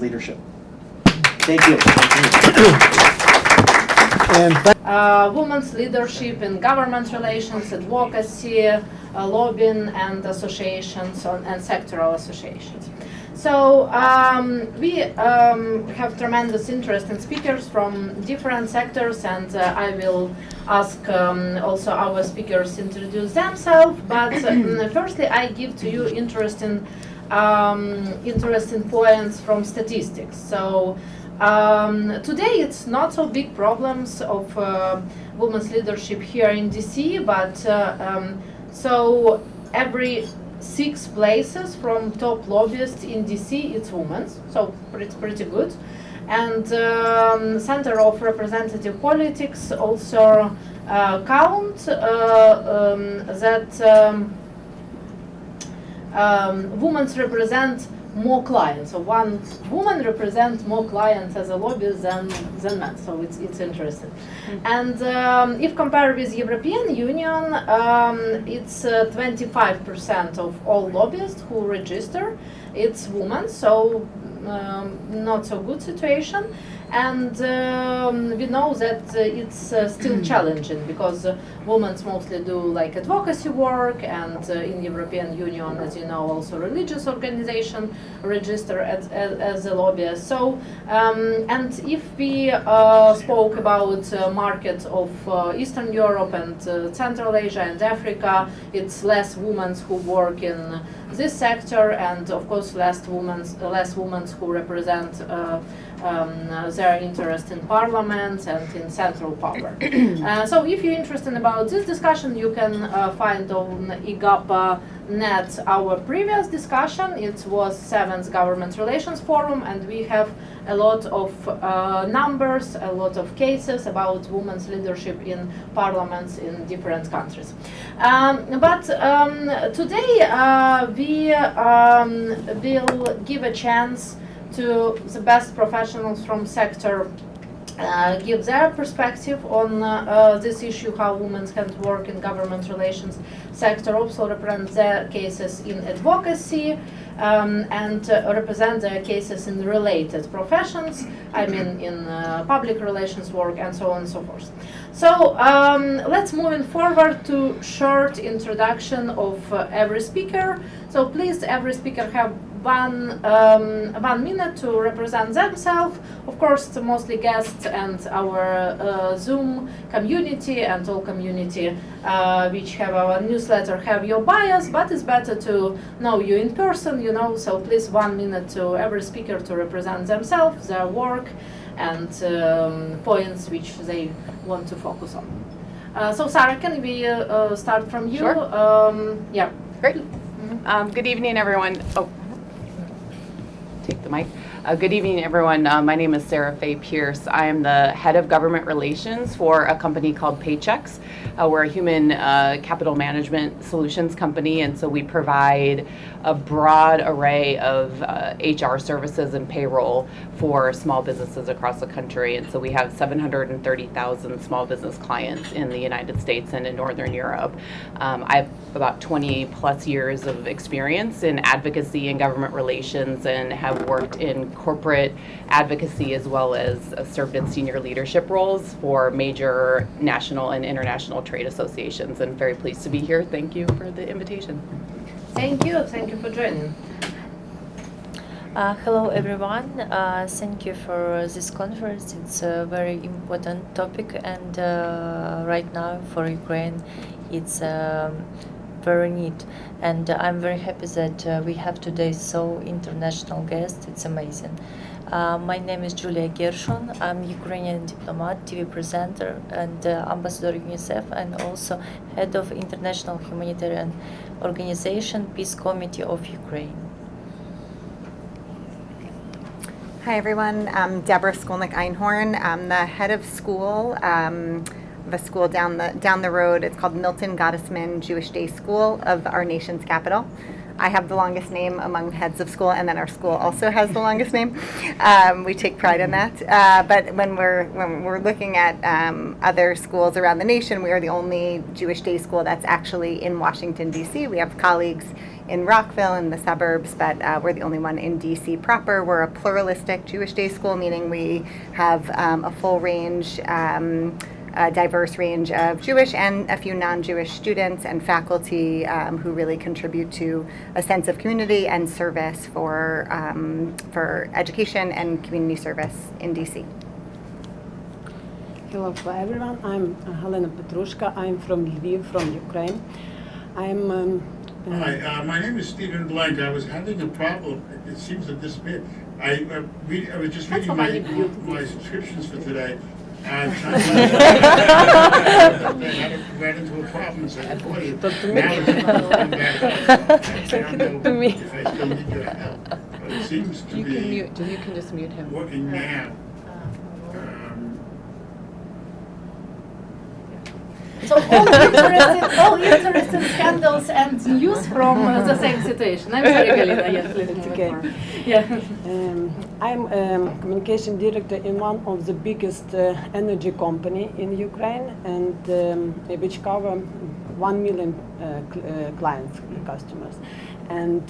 leadership. Thank you. Women's leadership in government relations, advocacy, lobbying, and associations and sectoral associations. So we have tremendous interest in speakers from different sectors, and I will ask also our speakers introduce themselves. But firstly, I give to you interesting points from statistics. So today it's not so big problems of women's leadership here in DC, but so every 6 places from top lobbyists in DC it's women, so pretty good. And Center of Representative Politics also count that women represent more clients. So one woman represents more clients as a lobbyist than men. So it's interesting. And if compared with European Union, it's 25% of all lobbyists who register. It's women. So not so good situation. And we know that it's still challenging because women mostly do like advocacy work, and in European Union, as you know, also religious organization register as a lobbyist. So, and if we spoke about market of Eastern Europe and Central Asia and Africa, it's less women who work in this sector, and of course less women who represent their interest in parliament and in central power. So if you're interested about this discussion, you can find on IGAPA net our previous discussion. It was 7th Government Relations Forum, and we have a lot of numbers, a lot of cases about women's leadership in parliaments in different countries. But today we will give a chance to the best professionals from sector give their perspective on this issue, how women can work in government relations sector, also represent their cases in advocacy and represent their cases in related professions, I mean in public relations work and so on and so forth. So let's move forward to short introduction of every speaker. So please, every speaker have 1 minute to represent themselves. Of course, it's mostly guests and our Zoom community and all community which have our newsletter have your bias, but it's better to know you in person, you know, so please 1 minute to every speaker to represent themselves, their work, and points which they want to focus on. So Sarah, can we start from you? Sure. Yeah. Great. Good evening, everyone. Oh. Take the mic. Good evening, everyone. My name is Sarah Faye Pierce. I am the head of government relations for a company called Paychex. We're a human capital management solutions company, and so we provide a broad array of HR services and payroll for small businesses across the country. And so we have 730,000 small business clients in the United States and in Northern Europe. I have about 20 plus years of experience in advocacy and government relations, and have worked in corporate advocacy as well as served in senior leadership roles for major national and international trade associations. And very pleased to be here. Thank you for the invitation. Thank you for joining. Hello everyone, thank you for this conference. It's a very important topic, and right now for Ukraine it's very neat, and I'm very happy that we have today so international guests. It's amazing. My name is Julia Gershon. I'm Ukrainian diplomat, TV presenter, and ambassador UNICEF, and also head of international humanitarian organization Peace Committee of Ukraine. Hi everyone, I'm Deborah Skolnick-Einhorn. I'm the head of school, the school down the road. It's called Milton Gottesman Jewish Day School of our nation's capital. I have the longest name among heads of school, and then our school also has the longest name. We take pride in that. But when we're looking at other schools around the nation, we are the only Jewish day school that's actually in Washington, D.C. We have colleagues in Rockville in the suburbs, but we're the only one in DC proper. We're a pluralistic Jewish day school, meaning we have a full range, a diverse range of Jewish and a few non-Jewish students and faculty who really contribute to a sense of community and service for education and community service in DC. Hello for everyone. I'm Helena Petrushka. I'm from Lviv, from Ukraine. Hi, my name is Stephen Blank. I was having a problem. It seems to disappear. I was just reading my subscriptions for today. I ran into a problem, so I called you. Now it's come back up. I don't know if I still need your help, but it seems to You can be mute, you can just mute him. working now. So all interesting scandals and news from the same situation. I'm sorry, Galina. Yes, please. It's okay. Yeah. I'm communication director in one of the biggest energy company in Ukraine, and which cover 1 million clients, customers. And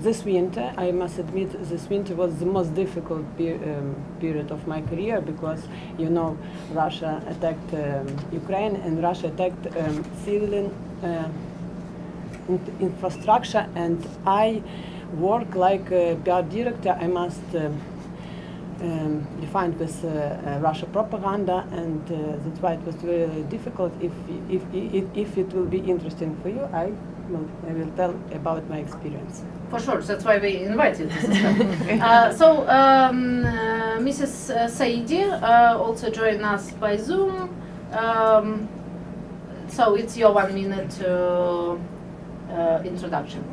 this winter, I must admit, this winter was the most difficult period of my career because, you know, Russia attacked Ukraine and Russia attacked civilian infrastructure, and I work like a PR director. I must define this Russia propaganda, and that's why it was very difficult. If it will be interesting for you, I will tell about my experience. For sure, that's why we invited you. Mrs. Saidi also joined us by Zoom. So it's your 1 minute introduction.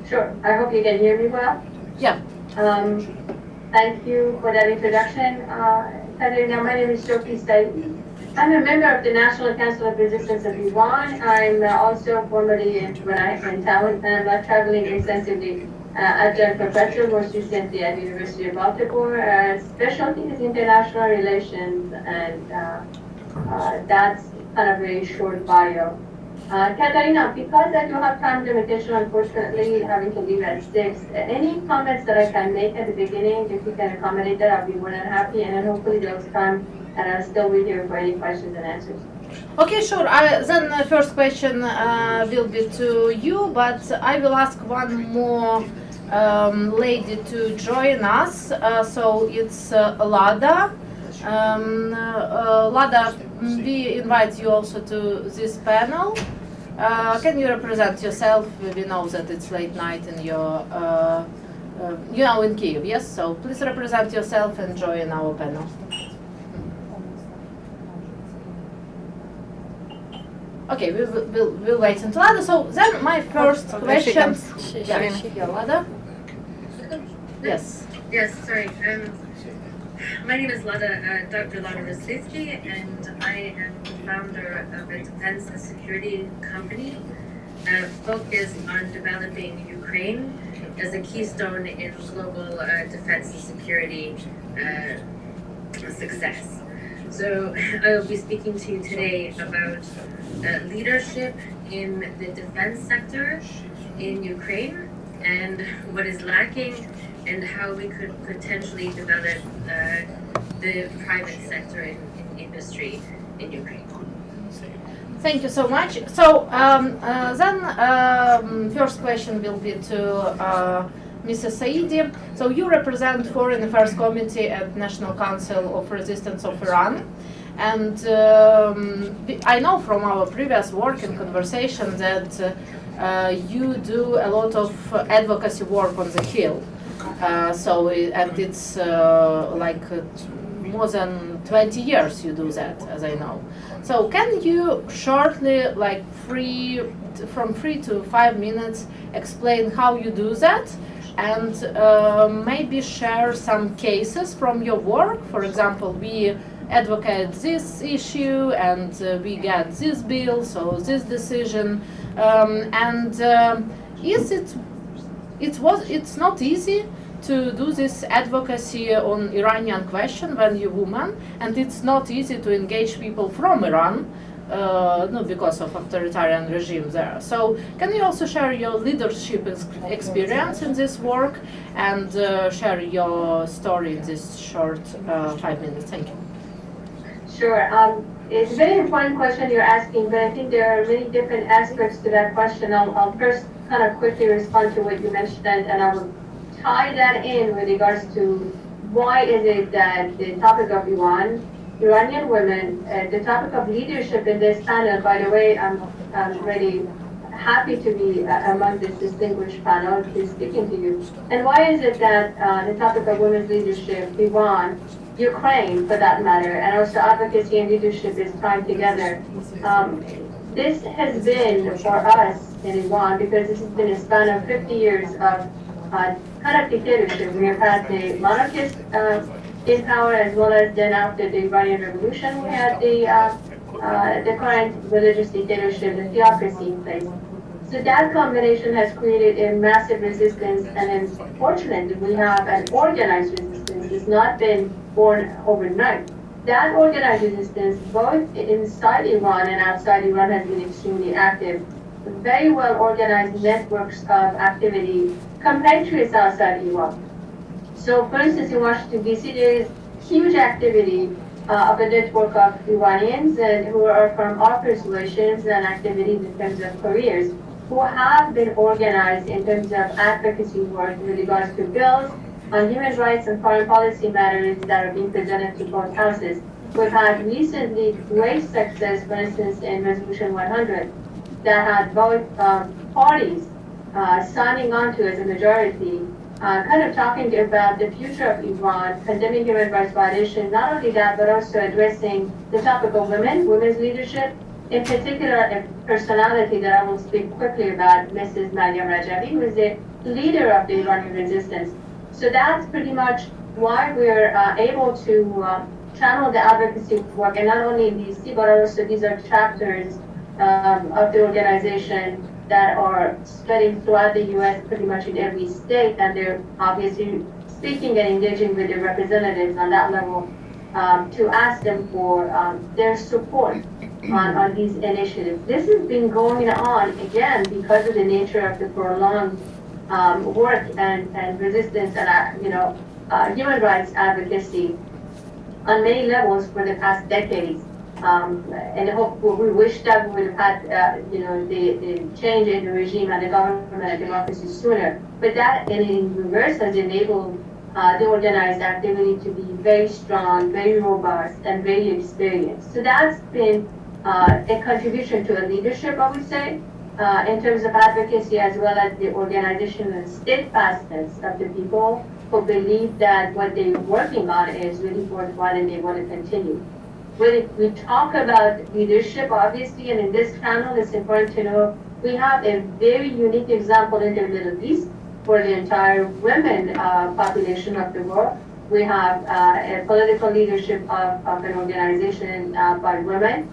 Sure. I hope you can hear me well. Yeah. Thank you for that introduction. Katerina, my name is Shoki Saidi. I'm a member of the National Council of Resistance of Iran. I'm also formerly, when I in town, traveling extensively, adjunct professor, most recently at the University of Baltimore. Specialty is international relations, and that's kind of a short bio. Katarina, because I do have time limitation, unfortunately, having to leave at 6, any comments that I can make at the beginning, if you can accommodate that, I'll be more than happy, and then hopefully those come, and I'll still be here for any questions and answers. Okay, sure. Then the first question will be to you, but I will ask one more lady to join us. So it's Lada. Lada, we invite you also to this panel. Can you represent yourself? We know that it's late night in your, you know, in Kyiv, yes? So please represent yourself and join our panel. Okay, we'll wait until Lada. So then my first question. Yeah, Lada. Yes. Yes, sorry. My name is Dr. Lada Roslitsky, and I am the founder of a defense and security company focused on developing Ukraine as a keystone in global defense and security success. So I will be speaking to you today about leadership in the defense sector in Ukraine and what is lacking and how we could potentially develop the private sector in industry in Ukraine. Thank you so much. So then first question will be to Mrs. Saidi. So you represent Foreign Affairs Committee at National Council of Resistance of Iran. And I know from our previous work and conversation that you do a lot of advocacy work on the Hill. And it's like more than 20 years you do that, as I know. So can you shortly, like from 3 to 5 minutes, explain how you do that? And maybe share some cases from your work. For example, we advocate this issue and we get this bill, so this decision. It's not easy to do this advocacy on Iranian question when you're woman, and it's not easy to engage people from Iran no, because of authoritarian regime there. So can you also share your leadership experience in this work and share your story in this short 5 minutes? Thank you. Sure. It's a very important question you're asking, but I think there are many different aspects to that question. I'll first kind of quickly respond to what you mentioned, and I will tie that in with regards to why is it that the topic of Iranian women, the topic of leadership in this panel, by the way, I'm really happy to be among this distinguished panel to be speaking to you. And why is it that the topic of women's leadership, Iran, Ukraine for that matter, and also advocacy and leadership is tied together. This has been for us in Iran, because this has been a span of 50 years of kind of dictatorship. We have had the monarchist in power, as well as then after the Iranian Revolution, we had the current religious dictatorship, the theocracy in place. So that combination has created a massive resistance, and unfortunately, we have an organized resistance. It's not been born overnight. That organized resistance, both inside Iran and outside Iran, has been extremely active. Very well organized networks of activity, compatriots outside Iran. So, for instance, in Washington, D.C., there is huge activity of a network of Iranians and who are from our persuasions and activities in terms of careers, who have been organized in terms of advocacy work with regards to bills on human rights and foreign policy matters that are being presented to both houses. We've had recently great success, for instance, in Resolution 100, that had both parties signing on to as a majority, kind of talking about the future of Iran, condemning human rights violations, not only that, but also addressing the topic of women's leadership, in particular a personality that I will speak quickly about, Mrs. Mariam Rajavi, who is the leader of the Iranian resistance. So that's pretty much why we're able to channel the advocacy work, and not only in DC, but also these are chapters of the organization that are spreading throughout the U.S., pretty much in every state, and they're obviously speaking and engaging with their representatives on that level to ask them for their support on these initiatives. This has been going on, again, because of the nature of the prolonged work and resistance and human rights advocacy on many levels for the past decades. And hope we wish that we would have had the change in the regime and the government and democracy sooner. But that in reverse has enabled the organized activity to be very strong, very robust, and very experienced. So that's been a contribution to a leadership, I would say, in terms of advocacy, as well as the organization and steadfastness of the people who believe that what they're working on is really worthwhile and they want to continue. When we talk about leadership, obviously, and in this panel, it's important to know we have a very unique example in the Middle East for the entire women population of the world. We have a political leadership of an organization by women.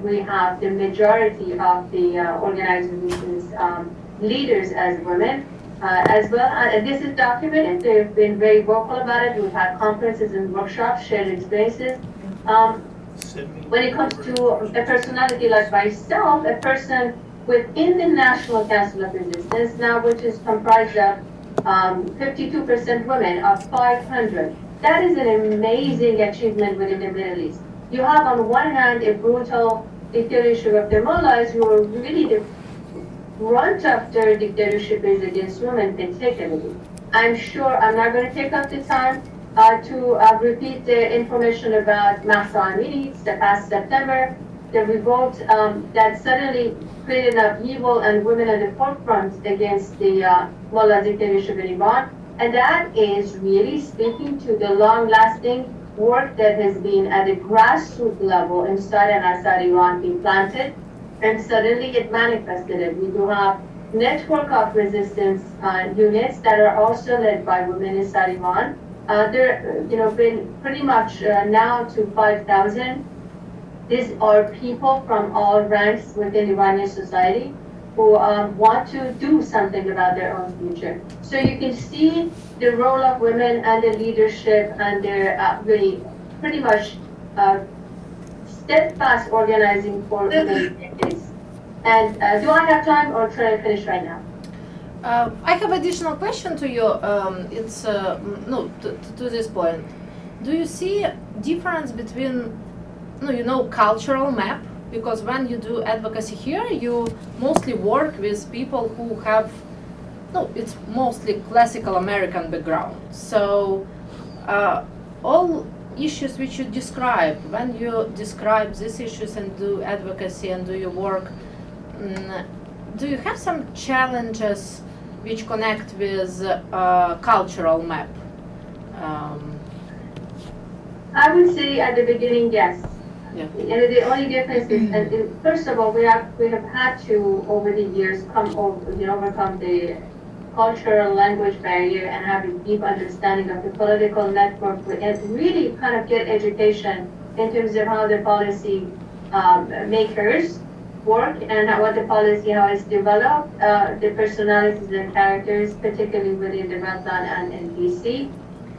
We have the majority of the organization's leaders as women as well. And this is documented. They've been very vocal about it. We've had conferences and workshops, shared experiences. When it comes to a personality like myself, a person within the National Council of Resistance now, which is comprised of 52% women of 500. That is an amazing achievement within the Middle East. You have on one hand a brutal dictatorship of the mullahs who are really the brunt of their dictatorship is against women particularly. I'm sure I'm not going to take up the time to repeat the information about Mahsa Amini, the past September, the revolt that suddenly created an upheaval and women at the forefront against the mullah dictatorship in Iran. And that is really speaking to the long-lasting work that has been at the grassroots level inside and outside Iran being planted, and suddenly it manifested it. We do have network of resistance units that are also led by women inside Iran. They're been pretty much now to 5,000. These are people from all ranks within Iranian society who want to do something about their own future. So you can see the role of women and the leadership and their really pretty much steadfast organizing for many decades. And do I have time, or should I finish right now? I have additional question to you. It's no to this point. Do you see difference between cultural map? Because when you do advocacy here, you mostly work with people who have it's mostly classical American background. So all issues which you describe, when you describe these issues and do advocacy and do your work, do you have some challenges which connect with cultural map? I would say at the beginning, yes. Yeah. And the only difference is, first of all, we have had to over the years overcome the cultural language barrier and have a deep understanding of the political network and really kind of get education in terms of how the policy makers work and how it's developed, the personalities and characters, particularly within the Wetland and in DC,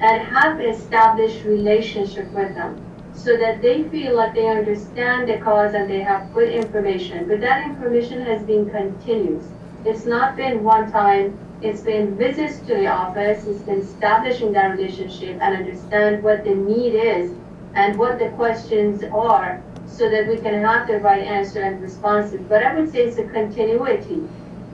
and have established relationship with them so that they feel like they understand the cause and they have good information. But that information has been continuous. It's not been one time. It's been visits to the office. It's been establishing that relationship and understand what the need is and what the questions are so that we can have the right answer and responses. But I would say it's a continuity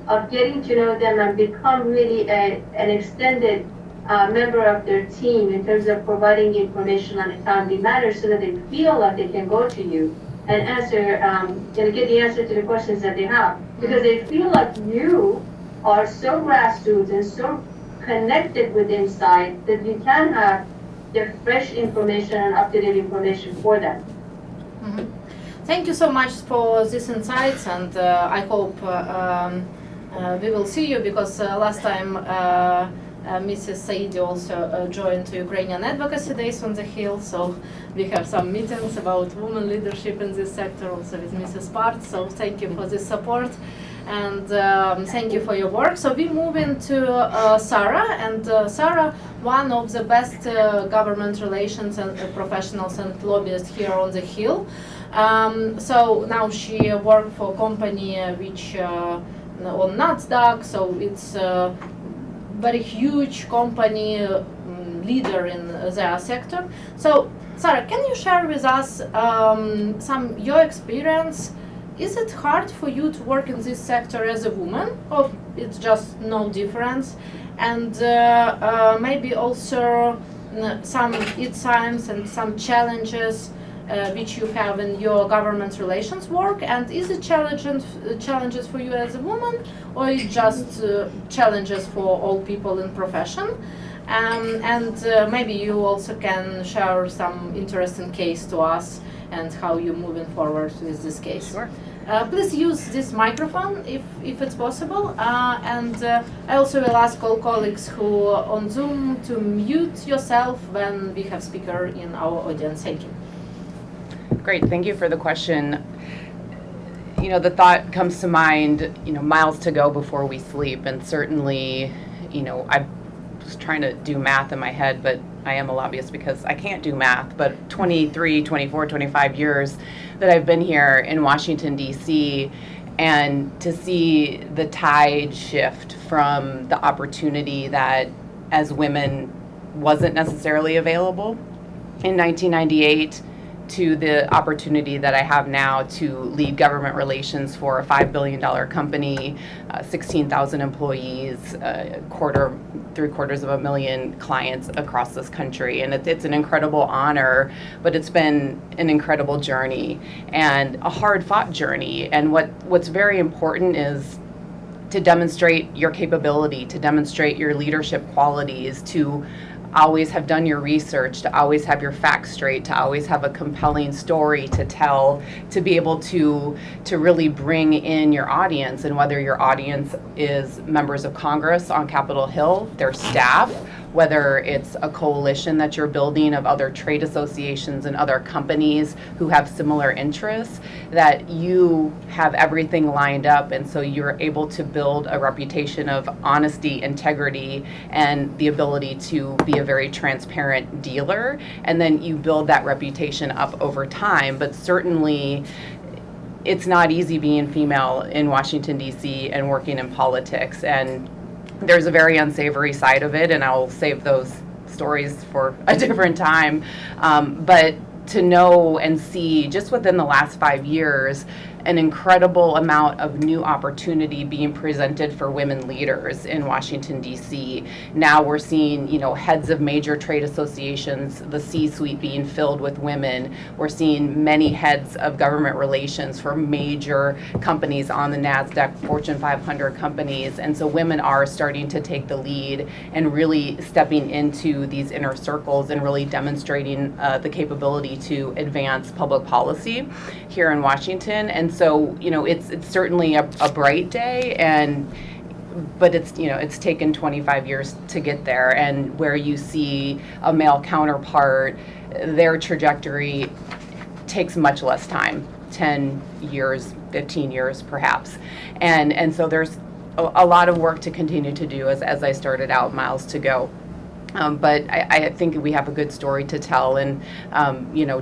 of getting to know them and become really an extended member of their team in terms of providing information on a timely manner so that they feel like they can go to you and answer, get the answer to the questions that they have. Because they feel like you are so grassroots and so connected with inside that you can have the fresh information and up-to-date information for them. Mm-hmm. Thank you so much for these insights, and I hope we will see you, because last time Mrs. Saidi also joined Ukrainian Advocacy Days on the Hill, so we have some meetings about women leadership in this sector also with Mrs. Part, so thank you for this support. And thank you for your work. So we move into Sarah, and Sarah, one of the best government relations and professionals and lobbyists here on the Hill. So now she works for a company which on NASDAQ, so it's a very huge company, leader in their sector. So Sarah, can you share with us some your experience? Is it hard for you to work in this sector as a woman, or it's just no difference? And maybe also some insights and some challenges which you have in your government relations work, and is it challenges for you as a woman, or it just challenges for all people in profession? And maybe you also can share some interesting case to us and how you're moving forward with this case. Sure. Please use this microphone if it's possible, and I also will ask all colleagues who are on Zoom to mute yourself when we have speaker in our audience. Thank you. Great, thank you for the question. The thought comes to mind, miles to go before we sleep, and certainly, I was trying to do math in my head, but I am a lobbyist because I can't do math, but 23, 24, 25 years that I've been here in Washington, D.C., and to see the tide shift from the opportunity that as women wasn't necessarily available in 1998 to the opportunity that I have now to lead government relations for a $5 billion company, 16,000 employees, 750,000 clients across this country. And it's an incredible honor, but it's been an incredible journey and a hard-fought journey. And what's very important is to demonstrate your capability, to demonstrate your leadership qualities, to always have done your research, to always have your facts straight, to always have a compelling story to tell, to be able to really bring in your audience, and whether your audience is members of Congress on Capitol Hill, their staff, whether it's a coalition that you're building of other trade associations and other companies who have similar interests, that you have everything lined up, and so you're able to build a reputation of honesty, integrity, and the ability to be a very transparent dealer, and then you build that reputation up over time. But certainly it's not easy being female in Washington, D.C. and working in politics, and there's a very unsavory side of it, and I'll save those stories for a different time. But to know and see just within the last 5 years an incredible amount of new opportunity being presented for women leaders in Washington, D.C. Now we're seeing, heads of major trade associations, the C-suite being filled with women. We're seeing many heads of government relations for major companies on the NASDAQ, Fortune 500 companies. And so women are starting to take the lead and really stepping into these inner circles and really demonstrating the capability to advance public policy here in Washington. And so, it's certainly a bright day, but it's taken 25 years to get there. And where you see a male counterpart, their trajectory takes much less time, 10 years, 15 years perhaps. And so there's a lot of work to continue to do, as I started out, miles to go. But I think we have a good story to tell, and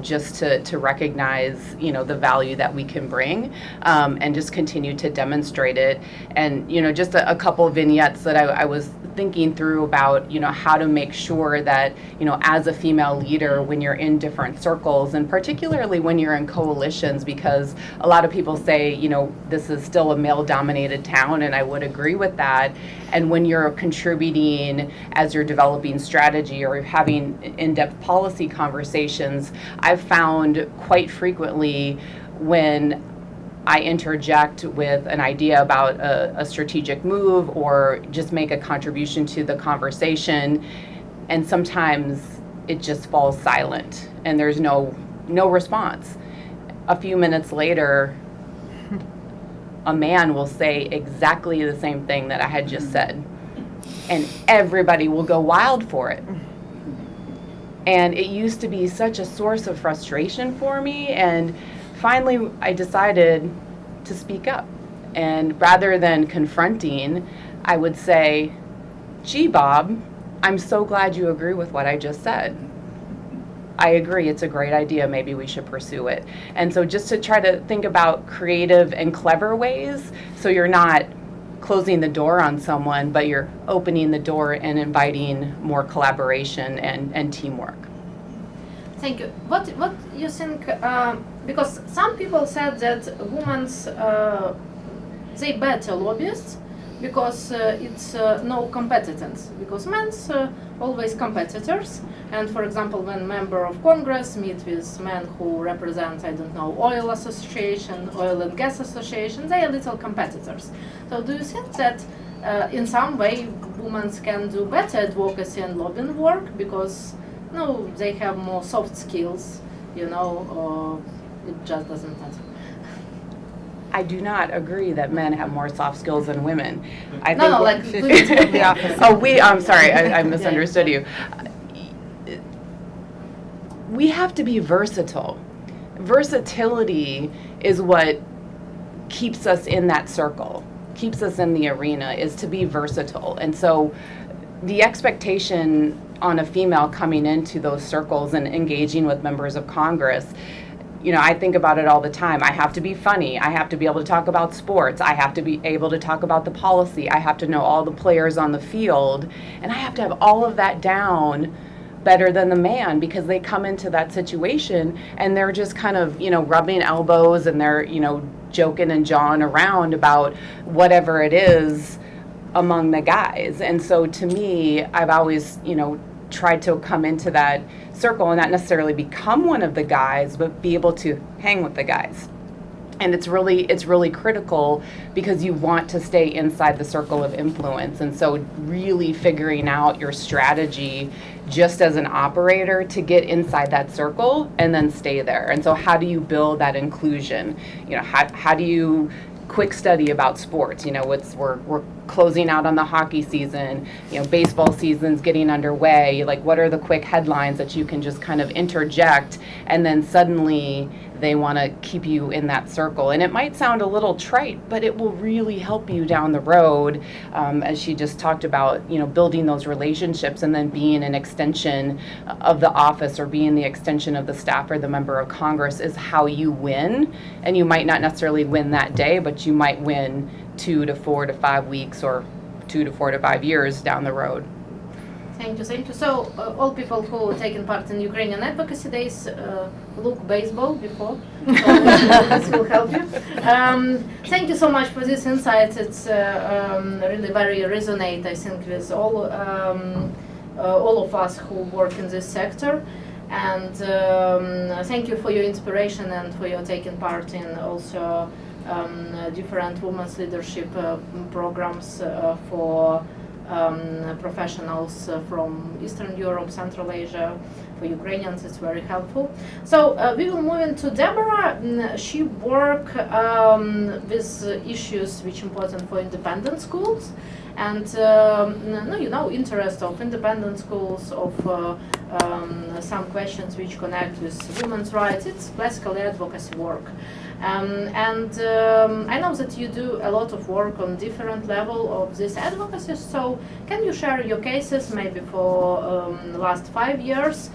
just to recognize the value that we can bring, and just continue to demonstrate it. And just a couple of vignettes that I was thinking through about how to make sure that as a female leader, when you're in different circles, and particularly when you're in coalitions, because a lot of people say this is still a male-dominated town, and I would agree with that. And when you're contributing as you're developing strategy or having in-depth policy conversations, I've found quite frequently when I interject with an idea about a strategic move or just make a contribution to the conversation, and sometimes it just falls silent and there's no response. A few minutes later, a man will say exactly the same thing that I had just said, and everybody will go wild for it. And it used to be such a source of frustration for me, and finally I decided to speak up. And rather than confronting, I would say, "Gee, Bob, I'm so glad you agree with what I just said. I agree, it's a great idea, maybe we should pursue it." And so just to try to think about creative and clever ways, so you're not closing the door on someone, but you're opening the door and inviting more collaboration and teamwork. Thank you. What you think, because some people said that women's, they better lobbyists, because it's no competence, because men's always competitors. And for example, when member of Congress meet with men who represent, I don't know, oil association, oil and gas association, they are little competitors. So do you think that in some way women can do better advocacy and lobbying work because they have more soft skills, or it just doesn't matter? I do not agree that men have more soft skills than women. I think the opposite. I'm sorry, I misunderstood you. We have to be versatile. Versatility is what keeps us in that circle, keeps us in the arena, is to be versatile. And so the expectation on a female coming into those circles and engaging with members of Congress, I think about it all the time. I have to be funny. I have to be able to talk about sports. I have to be able to talk about the policy. I have to know all the players on the field. And I have to have all of that down better than the man, because they come into that situation and they're just kind of, rubbing elbows, and they're, joking and jawing around about whatever it is among the guys. And so to me, I've always, tried to come into that circle and not necessarily become one of the guys, but be able to hang with the guys. And it's really critical, because you want to stay inside the circle of influence. And so really figuring out your strategy just as an operator to get inside that circle and then stay there. And so how do you build that inclusion? How do you quick study about sports? We're closing out on the hockey season, baseball season's getting underway. Like, what are the quick headlines that you can just kind of interject, and then suddenly they want to keep you in that circle? And it might sound a little trite, but it will really help you down the road, as she just talked about, building those relationships and then being an extension of the office or being the extension of the staff or the member of Congress is how you win. And you might not necessarily win that day, but you might win 2 to 4 to 5 weeks or 2 to 4 to 5 years down the road. Thank you. So all people who taken part in Ukrainian advocacy days look baseball before. So this will help you. Thank you so much for this insight. It's really very resonate, I think, with all of us who work in this sector. And thank you for your inspiration and for your taking part in also different women's leadership programs for professionals from Eastern Europe, Central Asia. For Ukrainians, it's very helpful. So we will move into Deborah. She work with issues which important for independent schools, and interest of independent schools, of some questions which connect with women's rights. It's classical advocacy work. I know that you do a lot of work on different level of this advocacy, so can you share your cases maybe for the last 5 years,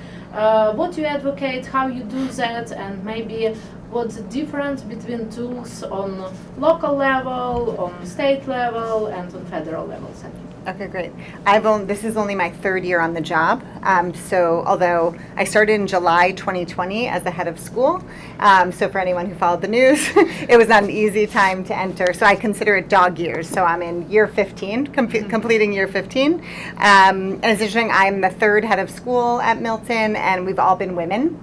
what you advocate, how you do that, and maybe what's the difference between tools on local level, on state level, and on federal level? Okay, great. This is only my 3rd year on the job. So although I started in July 2020 as the head of school, so for anyone who followed the news, it was not an easy time to enter. So I consider it dog years. So I'm in year 15, completing year 15. And it's interesting, I'm the 3rd head of school at Milton, and we've all been women.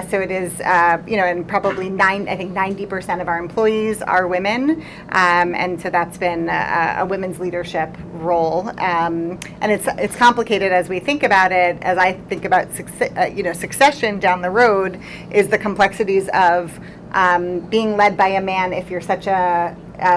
So it is, and probably 90% of our employees are women. And so that's been a women's leadership role. And it's complicated as we think about it. As I think about succession down the road, is the complexities of being led by a man if you're such a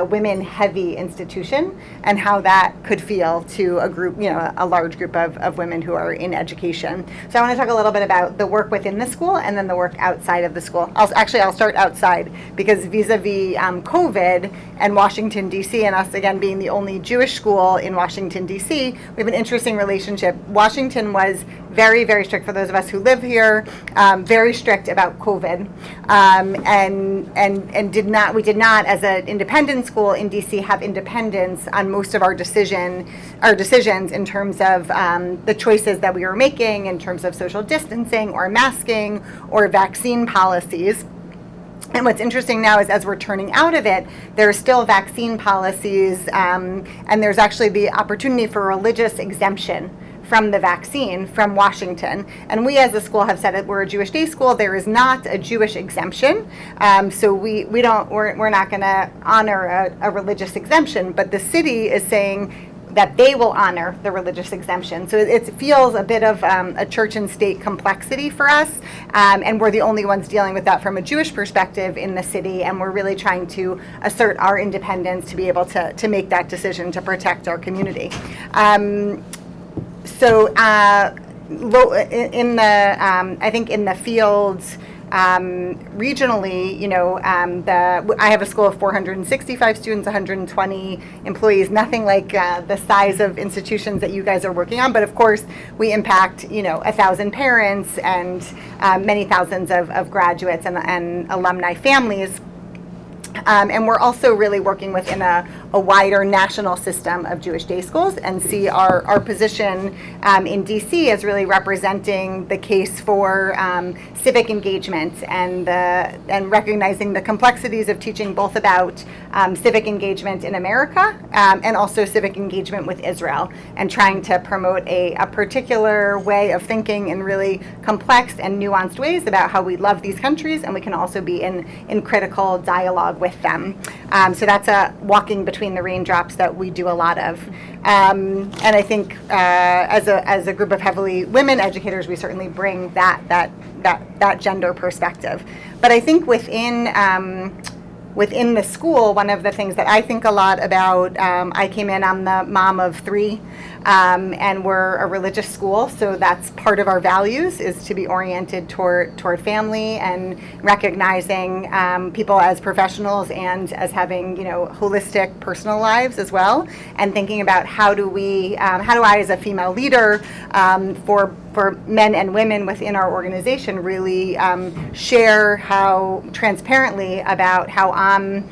women-heavy institution, and how that could feel to a group, a large group of women who are in education. So I want to talk a little bit about the work within the school and then the work outside of the school. I'll start outside, because vis-a-vis COVID and Washington, D.C., and us, again, being the only Jewish school in Washington, D.C., we have an interesting relationship. Washington was very, very strict, for those of us who live here, very strict about COVID, and we did not, as an independent school in DC, have independence on most of our decisions in terms of the choices that we were making in terms of social distancing or masking or vaccine policies. And what's interesting now is, as we're turning out of it, there are still vaccine policies, and there's actually the opportunity for religious exemption from the vaccine from Washington. And we as a school have said that we're a Jewish day school. There is not a Jewish exemption. So we're not going to honor a religious exemption, but the city is saying that they will honor the religious exemption. So it feels a bit of a church and state complexity for us, and we're the only ones dealing with that from a Jewish perspective in the city, and we're really trying to assert our independence to be able to make that decision to protect our community. So in the I think in the fields, regionally, I have a school of 465 students, 120 employees, nothing like the size of institutions that you guys are working on. But of course, we impact, 1,000 parents and many thousands of graduates and alumni families. And we're also really working within a wider national system of Jewish day schools, and see our position in DC as really representing the case for civic engagement and recognizing the complexities of teaching both about civic engagement in America and also civic engagement with Israel, and trying to promote a particular way of thinking in really complex and nuanced ways about how we love these countries, and we can also be in critical dialogue with them. So that's a walking between the raindrops that we do a lot of. And I think as a group of heavily women educators, we certainly bring that gender perspective. But I think within within the school, one of the things that I think a lot about, I came in, I'm the mom of 3, and we're a religious school, so that's part of our values, is to be oriented toward family and recognizing people as professionals and as having, holistic personal lives as well, and thinking about how do I as a female leader for men and women within our organization really share how transparently about how I'm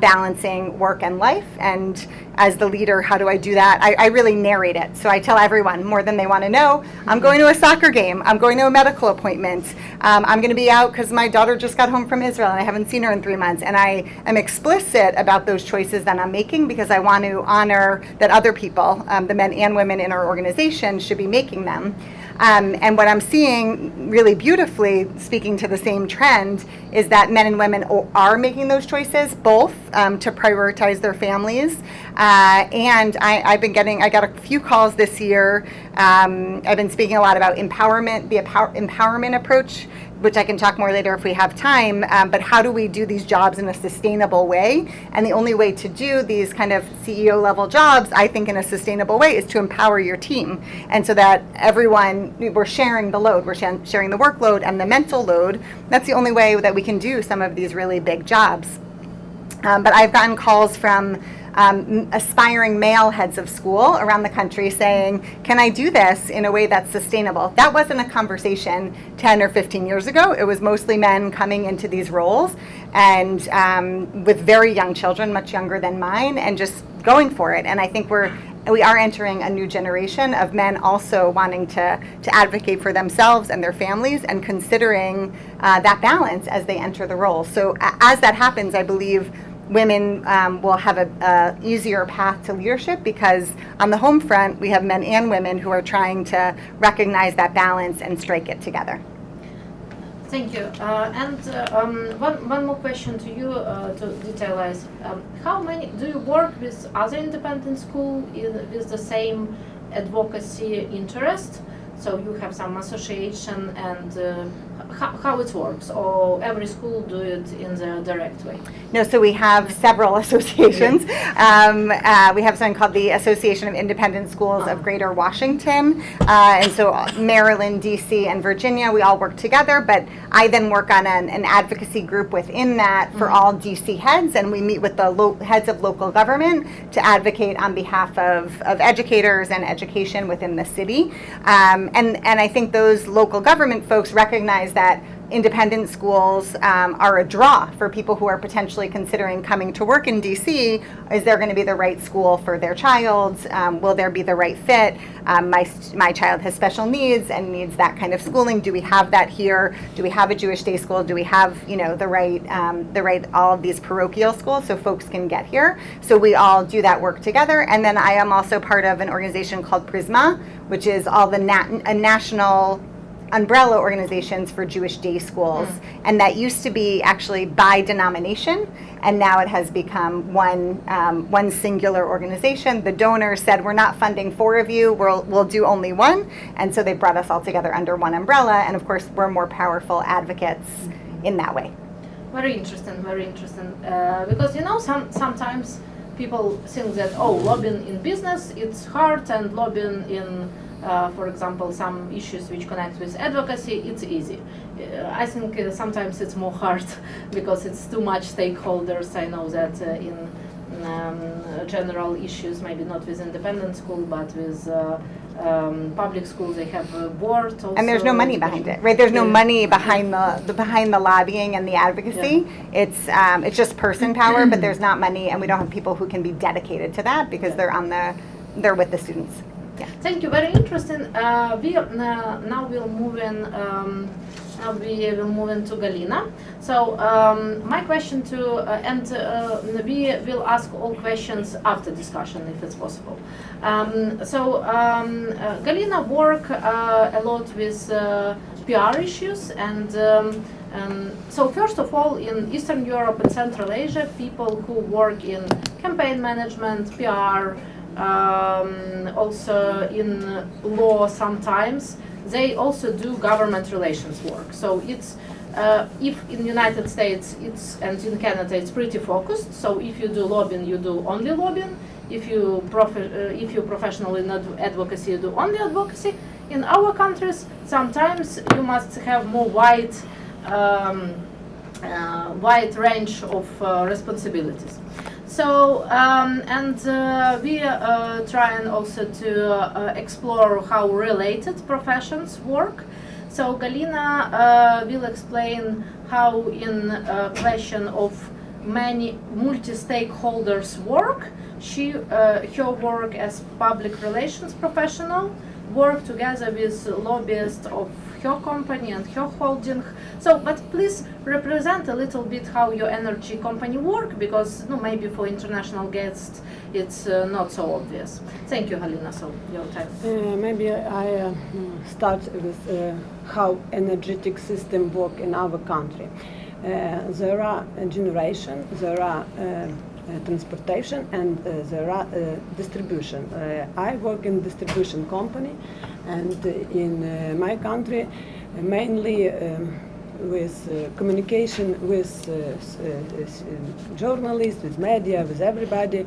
balancing work and life, and as the leader, how do I do that? I really narrate it. So I tell everyone more than they want to know. I'm going to a soccer game. I'm going to a medical appointment. I'm going to be out because my daughter just got home from Israel and I haven't seen her in 3 months. And I am explicit about those choices that I'm making because I want to honor that other people, the men and women in our organization, should be making them. And what I'm seeing really beautifully, speaking to the same trend, is that men and women are making those choices, both to prioritize their families. And I got a few calls this year. I've been speaking a lot about empowerment, the empowerment approach, which I can talk more later if we have time, but how do we do these jobs in a sustainable way? And the only way to do these kind of CEO level jobs, I think, in a sustainable way is to empower your team. And so that we're sharing the load, we're sharing the workload and the mental load. That's the only way that we can do some of these really big jobs. But I've gotten calls from aspiring male heads of school around the country saying, can I do this in a way that's sustainable? That wasn't a conversation 10 or 15 years ago. It was mostly men coming into these roles and with very young children, much younger than mine, and just going for it. And I think we are entering a new generation of men also wanting to advocate for themselves and their families and considering that balance as they enter the role. So as that happens, I believe women will have a easier path to leadership because on the home front, we have men and women who are trying to recognize that balance and strike it together. Thank you. One more question to you to detailize. How many do you work with other independent schools with the same advocacy interest? So you have some association, and how it works, or every school do it in the direct way? No, so we have several associations. We have something called the Association of Independent Schools of Greater Washington. And so Maryland, DC, and Virginia, we all work together, but I then work on an advocacy group within that for all DC heads, and we meet with the heads of local government to advocate on behalf of educators and education within the city. And I think those local government folks recognize that independent schools are a draw for people who are potentially considering coming to work in DC. Is there going to be the right school for their child? Will there be the right fit? My child has special needs and needs that kind of schooling. Do we have that here? Do we have a Jewish day school? Do we have the right all of these parochial schools so folks can get here? So we all do that work together. And then I am also part of an organization called Prisma, which is all the national umbrella organizations for Jewish day schools. And that used to be actually by denomination, and now it has become one singular organization. The donors said, we're not funding 4 of you, we'll do only 1, and so they brought us all together under one umbrella, and of course we're more powerful advocates in that way. Very interesting, because sometimes people think that lobbying in business it's hard, and lobbying in for example, some issues which connect with advocacy, it's easy. I think sometimes it's more hard because it's too much stakeholders. I know that in general issues, maybe not with independent school, but with public schools, they have a board also. And there's no money behind it, right? There's no money behind the lobbying and the advocacy. Yeah. It's just person power, but there's not money, and we don't have people who can be dedicated to that because they're with the students. Yeah. Thank you. Very interesting. Now we'll move in. Now we will move into Galina. So my question and we will ask all questions after discussion if it's possible. Galina work a lot with PR issues, and so first of all, in Eastern Europe and Central Asia, people who work in campaign management, PR, also in law sometimes, they also do government relations work. So it's If in the United States and in Canada it's pretty focused, so if you do lobbying, you do only lobbying. If you're professional in advocacy, you do only advocacy. In our countries, sometimes you must have more wide range of responsibilities. So, we trying also to explore how related professions work. So Galina will explain how in question of many multi-stakeholders work, her work as public relations professional, work together with lobbyists of her company and her holding. So, but please represent a little bit how your energy company work, because maybe for international guests it's not so obvious. Thank you, Halina. So your time. Maybe I start with how energetic system work in our country. There are generation, there are transportation, and there are distribution. I work in distribution company, and in my country mainly with communication with journalists, with media, with everybody,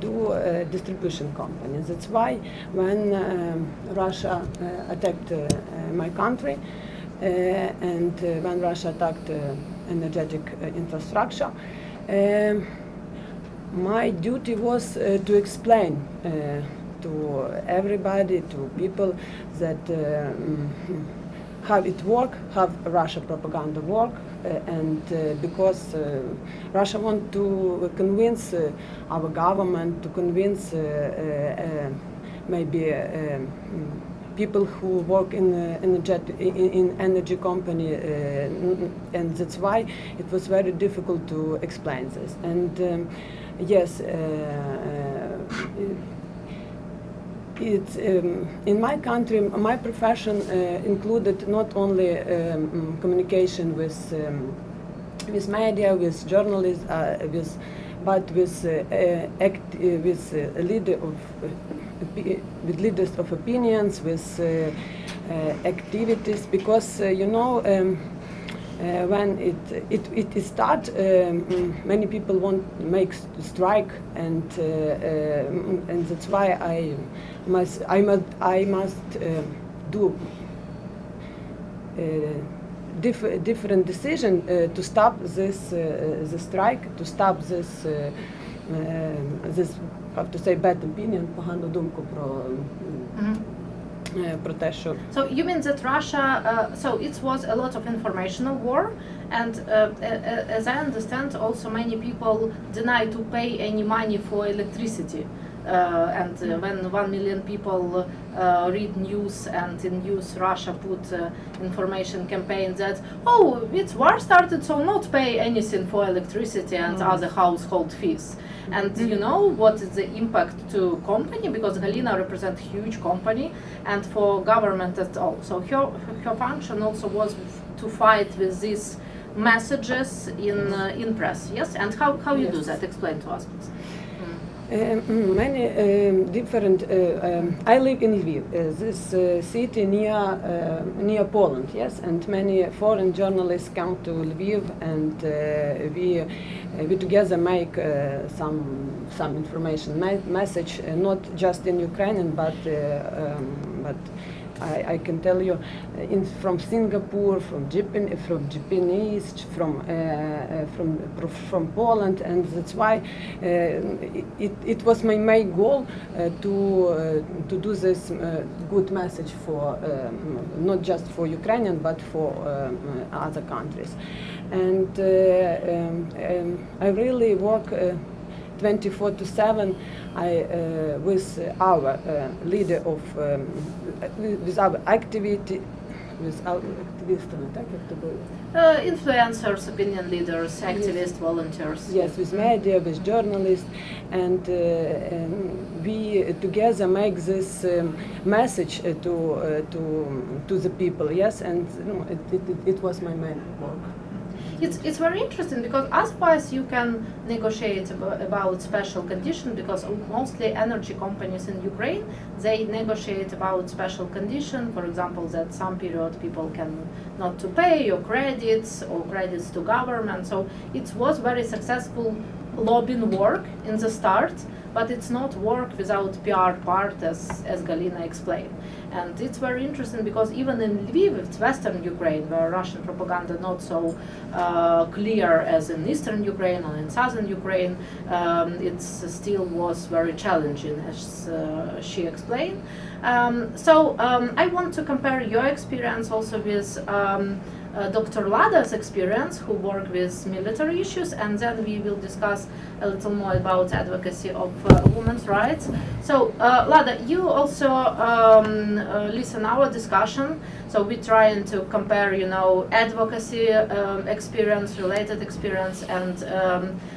do distribution company. That's why when Russia attacked my country and when Russia attacked energetic infrastructure, my duty was to explain to everybody, to people, that how it work, how Russia propaganda work, and because Russia want to convince our government, to convince maybe people who work in energy company, and that's why it was very difficult to explain this. And yes, it's in my country, my profession included not only communication with media, with journalists, but with leaders of opinions, with activities, because when it start, many people want to make strike, and that's why I must do different decision to stop this the strike, to stop this how to say bad opinion, погану думку про про те, що. So you mean that Russia, so it was a lot of informational war, and as I understand, also many people deny to pay any money for electricity. When 1 million people read news, and in news Russia put information campaign that, oh, it's war started, so not pay anything for electricity and other household fees. And you know what is the impact to company, because Galina represents huge company, and for government at all. So her function also was to fight with these messages in press. Yes, and how you do that? Explain to us, please. Many different. I live in Lviv, this city near Poland. Yes, and many foreign journalists come to Lviv, and we together make some information message, not just in Ukrainian, but I can tell you from Singapore, from Japanese, from Poland, and that's why it was my main goal to do this good message for not just for Ukrainian but for other countries, and I really work 24/7 with our leader of with our activity, with our influencers, opinion leaders, activists, volunteers. Yes, with media, with journalists, and we together make this message to the people. Yes, and it was my main work. it's very interesting because otherwise you can negotiate about special conditions because mostly energy companies in Ukraine, they negotiate about special condition, for example, that some period people can not to pay or credits to government. So it was very successful lobbying work in the start, but it's not work without PR part, as Galina explained. And it's very interesting because even in Lviv, it's Western Ukraine, where Russian propaganda not so clear as in Eastern Ukraine or in Southern Ukraine, it still was very challenging, as she explained. I want to compare your experience also with Dr. Lada's experience, who worked with military issues, and then we will discuss a little more about advocacy of women's rights. So, Lada, you also listen our discussion. So we're trying to compare, advocacy experience, related experience, and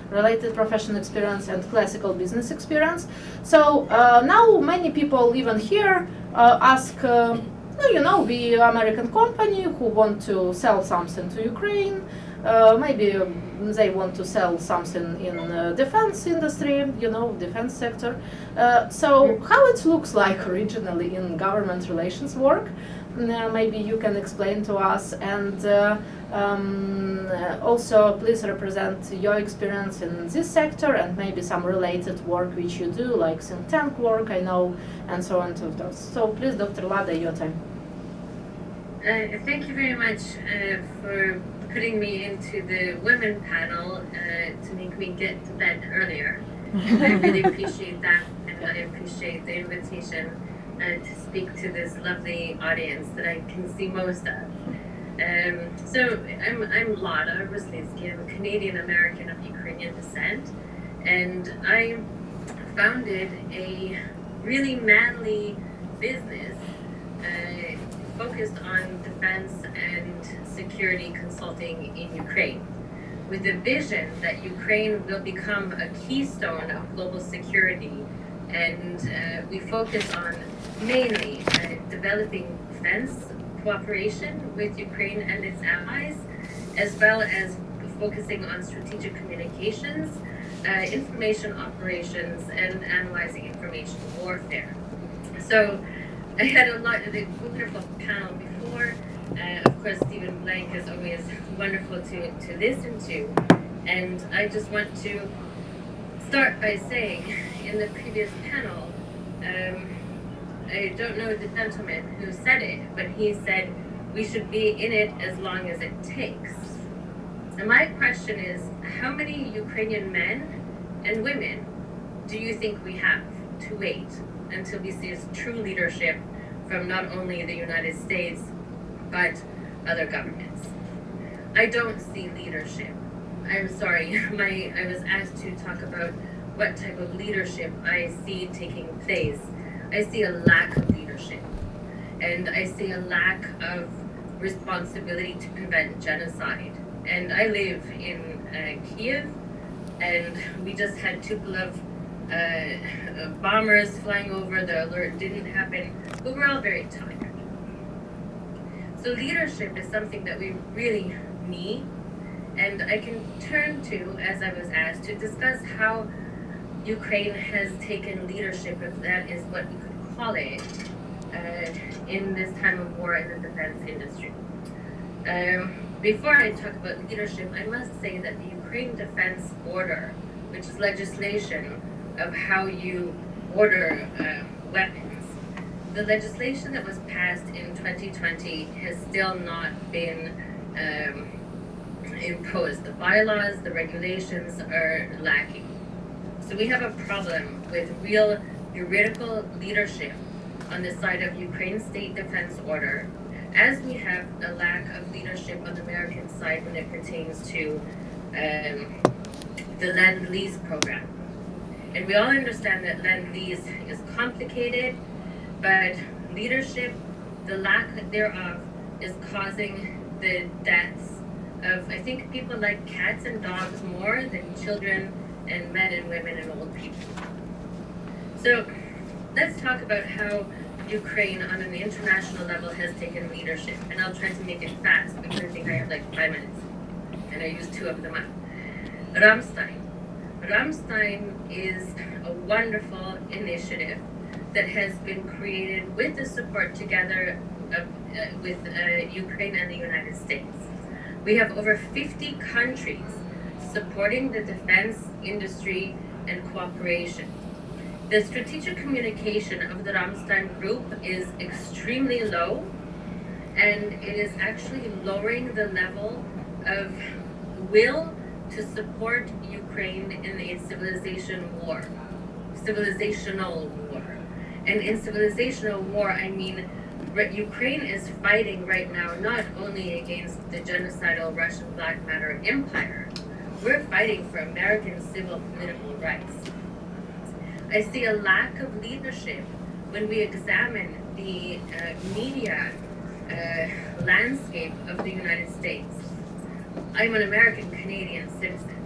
related professional experience, and classical business experience. So now many people even here ask. We American company who want to sell something to Ukraine. Maybe they want to sell something in defense industry, defense sector. So how it looks like originally in government relations work? Maybe you can explain to us, and also please represent your experience in this sector and maybe some related work which you do, like think tank work, I know, and so on and so forth. So please, Dr. Lada, your time. Thank you very much for putting me into the women panel to make me get to bed earlier. I really appreciate that, and I appreciate the invitation to speak to this lovely audience that I can see most of. So I'm Lada Roslitsky. I'm a Canadian American of Ukrainian descent, and I founded a really manly business focused on defense and security consulting in Ukraine, with the vision that Ukraine will become a keystone of global security. And we focus on mainly developing defense cooperation with Ukraine and its allies, as well as focusing on strategic communications, information operations, and analyzing information warfare. So I had a wonderful panel before. Of course, Stephen Blank is always wonderful to listen to. And I just want to start by saying, in the previous panel, I don't know the gentleman who said it, but he said we should be in it as long as it takes. And my question is, how many Ukrainian men and women do you think we have to wait until we see true leadership from not only the United States, but other governments? I don't see leadership. I'm sorry, I was asked to talk about what type of leadership I see taking place. I see a lack of leadership, and I see a lack of responsibility to prevent genocide. And I live in Kiev, and we just had Tupolev bombers flying over. The alert didn't happen, but we're all very tired. So leadership is something that we really need, and I can turn to, as I was asked, to discuss how Ukraine has taken leadership, if that is what we could call it, in this time of war in the defense industry. Before I talk about leadership, I must say that the Ukraine Defense Order, which is legislation of how you order weapons, the legislation that was passed in 2020 has still not been imposed. The bylaws, the regulations are lacking. So we have a problem with real juridical leadership on the side of Ukraine's state defense order, as we have a lack of leadership on the American side when it pertains to the Lend-Lease program. And we all understand that Lend-Lease is complicated, but leadership, the lack thereof, is causing the deaths of, I think, people like cats and dogs more than children and men and women and old people. So let's talk about how Ukraine on an international level has taken leadership. And I'll try to make it fast because I think I have like 5 minutes. and I used two of them up. Rammstein. Rammstein is a wonderful initiative that has been created with the support together with Ukraine and the United States. We have over 50 countries supporting the defense industry and cooperation. The strategic communication of the Rammstein group is extremely low, and it is actually lowering the level of will to support Ukraine in its civilizational war. And in civilizational war, I mean, Ukraine is fighting right now not only against the genocidal Russian Black Matter Empire, we're fighting for American civil political rights. I see a lack of leadership when we examine the media landscape of the United States. I'm an American Canadian citizen,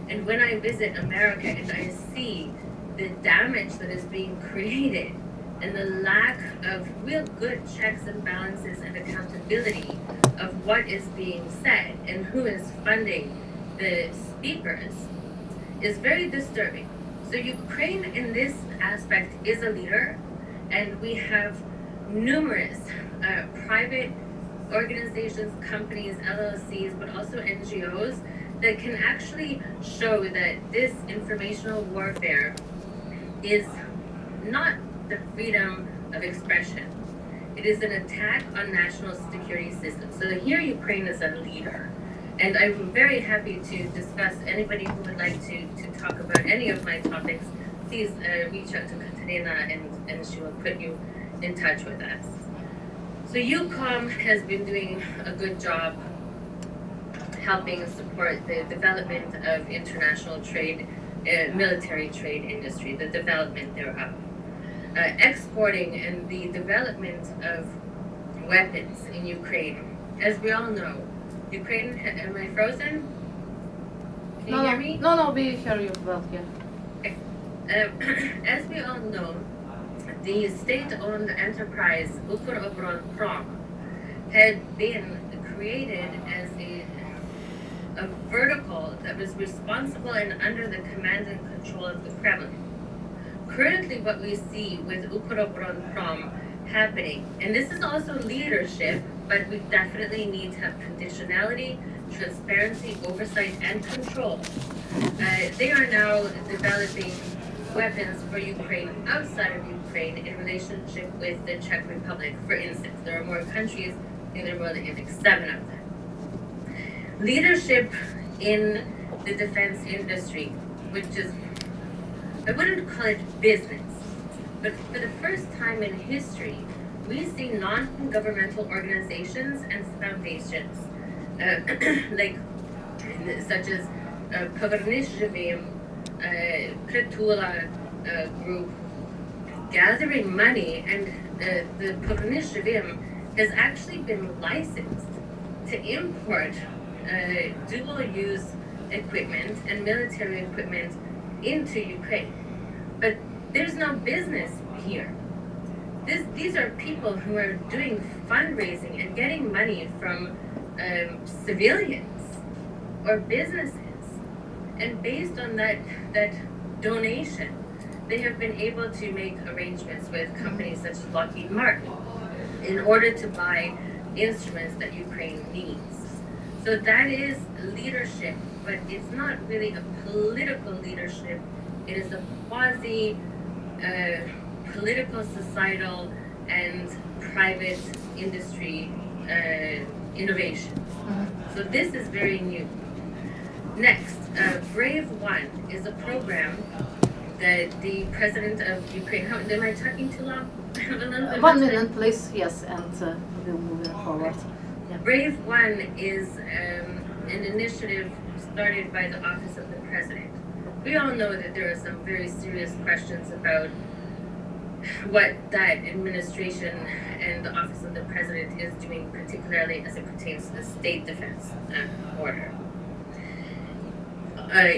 and when I visit America and I see the damage that is being created and the lack of real good checks and balances and accountability of what is being said and who is funding the speakers is very disturbing. So Ukraine in this aspect is a leader, and we have numerous private organizations, companies, LLCs, but also NGOs that can actually show that this informational warfare is not the freedom of expression. It is an attack on national security systems. So here Ukraine is a leader. And I'm very happy to discuss anybody who would like to talk about any of my topics. Please reach out to Katerina and she will put you in touch with us. So UCOM has been doing a good job helping support the development of international trade, military trade industry, the development thereof. Exporting and the development of weapons in Ukraine. As we all know, Ukraine, am I frozen? Can you hear me? No, we hear you well here. As we all know, the state-owned enterprise Ukроборонпром had been created as a vertical that was responsible and under the command and control of the Kremlin. Currently, what we see with Ukроборонпром happening, and this is also leadership, but we definitely need to have conditionality, transparency, oversight, and control. They are now developing weapons for Ukraine outside of Ukraine in relationship with the Czech Republic, for instance. There are more countries, I think there are more than 7 of them. Leadership in the defense industry, which is, I wouldn't call it business, but for the first time in history, we see non-governmental organizations and foundations, such as Povernichevim, Kretula group, gathering money, and the Povernichevim has actually been licensed to import dual-use equipment and military equipment into Ukraine. But there's no business here. These are people who are doing fundraising and getting money from civilians or businesses. And based on that donation, they have been able to make arrangements with companies such as Lockheed Martin in order to buy instruments that Ukraine needs. So that is leadership, but it's not really a political leadership. It is a quasi political, societal, and private industry innovation. So this is very new. Next, Brave One is a program that the president of Ukraine, am I talking too long? 1 minute, please, yes, and we'll move forward. Yeah. Brave One is an initiative started by the Office of the President. We all know that there are some very serious questions about what that administration and the Office of the President is doing, particularly as it pertains to the state defense order.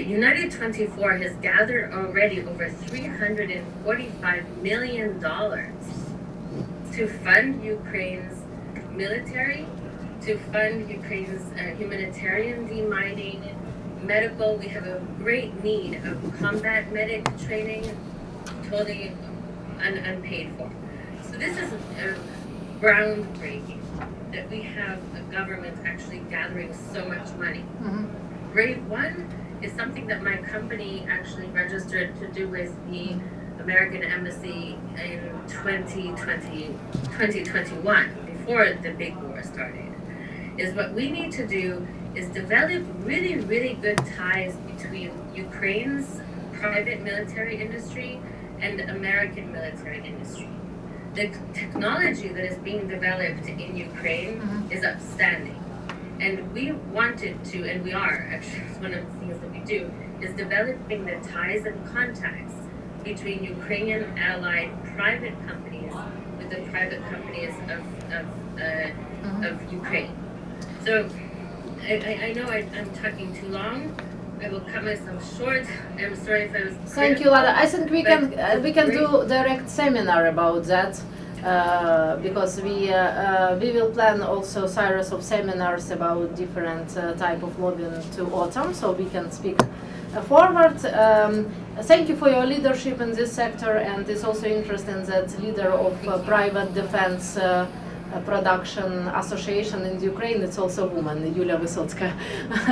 United 24 has gathered already over $345 million to fund Ukraine's military to fund Ukraine's humanitarian demining, medical. We have a great need of combat medic training, totally unpaid for. So this is groundbreaking that we have a government actually gathering so much money. Grade 1 is something that my company actually registered to do with the American Embassy in 2021, before the big war started, is what we need to do is develop really, really good ties between Ukraine's private military industry and American military industry. The technology that is being developed in Ukraine is outstanding. And we wanted to, and we are, actually, it's one of the things that we do, is developing the ties and contacts between Ukrainian allied private companies with the private companies of Ukraine. So I know I'm talking too long. I will cut myself short. I'm sorry if I was. Thank you, Lada. I think we can do direct seminar about that. Because we will plan also series of seminars about different type of lobbying to autumn, so we can speak forward. Thank you for your leadership in this sector, and it's also interesting that leader of private defense production association in Ukraine, it's also a woman, Yulia Vysotska.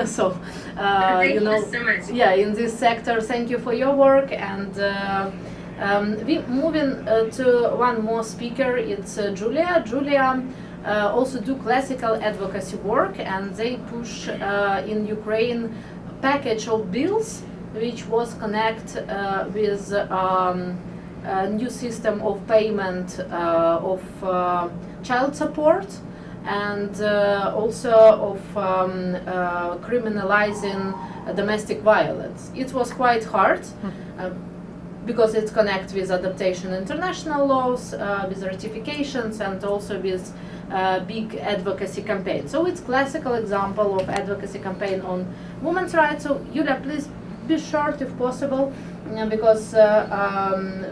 So thank you so much. Yeah, in this sector, thank you for your work. And we moving to one more speaker. It's Julia. Julia also do classical advocacy work, and they push in Ukraine package of bills which was connect with a new system of payment of child support, and also of criminalizing domestic violence. It was quite hard. Because it's connected with adaptation international laws, with ratifications, and also with big advocacy campaign. So it's classical example of advocacy campaign on women's rights. So Yulia, please be short if possible, because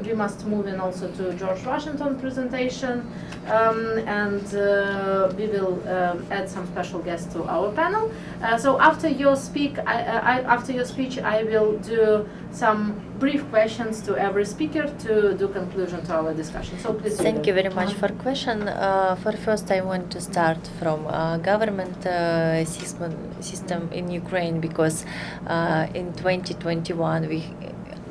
we must move in also to George Washington presentation, and we will add some special guests to our panel. So after your speech, I will do some brief questions to every speaker to do conclusion to our discussion. So please. Thank you very much for question. For first, I want to start from government system in Ukraine, because in 2021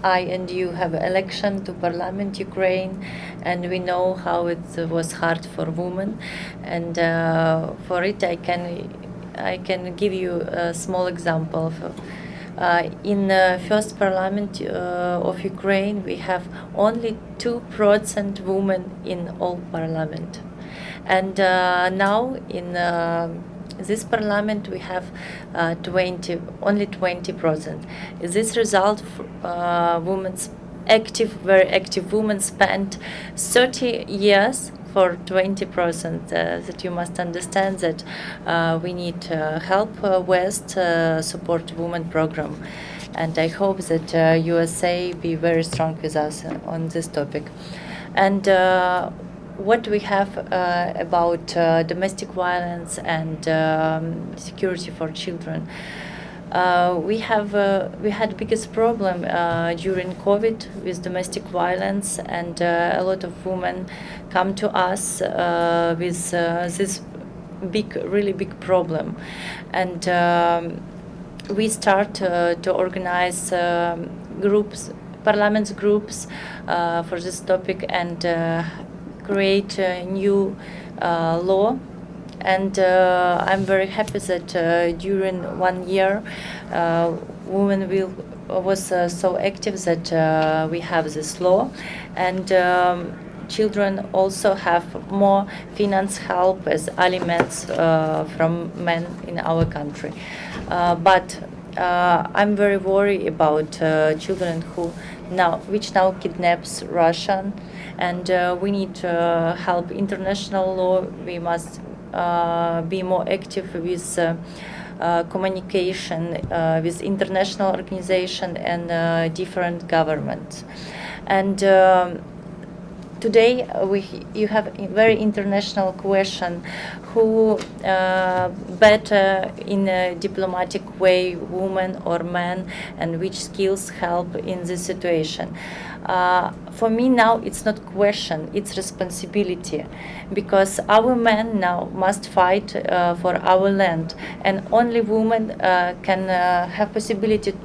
I and you have election to Parliament Ukraine, and we know how it was hard for women, and for it I can give you a small example. In first Parliament of Ukraine, we have only 2% women in all Parliament, and now in this Parliament we have only 20%. This result, very active women spent 30 years for 20%. That you must understand that we need help West support women program, and I hope that USA be very strong with us on this topic. And what we have about domestic violence and security for children. We had biggest problem during COVID with domestic violence, and a lot of women come to us with this really big problem, and we start to organize parliament groups for this topic, and create a new law. And I'm very happy that during 1 year, women was so active that we have this law, and children also have more finance help as aliments from men in our country. But I'm very worried about children which now kidnaps Russian, and we need to help international law. We must be more active with communication with international organization and different governments. And today you have a very international question: who better in a diplomatic way, woman or man, and which skills help in this situation? For me now it's not question, it's responsibility, because our men now must fight for our land, and only women can have possibility to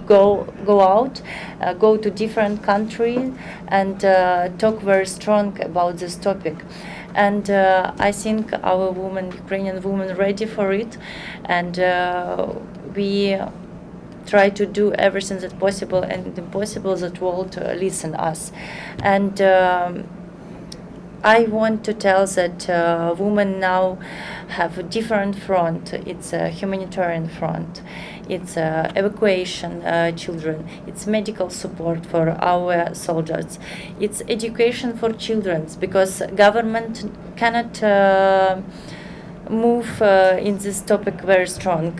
go out, go to different countries, and talk very strong about this topic. And I think our Ukrainian women, ready for it, and we try to do everything that possible and impossible that world listen us. And I want to tell that women now have a different front. It's a humanitarian front. It's evacuation children. It's medical support for our soldiers. It's education for children, because government cannot move in this topic very strong.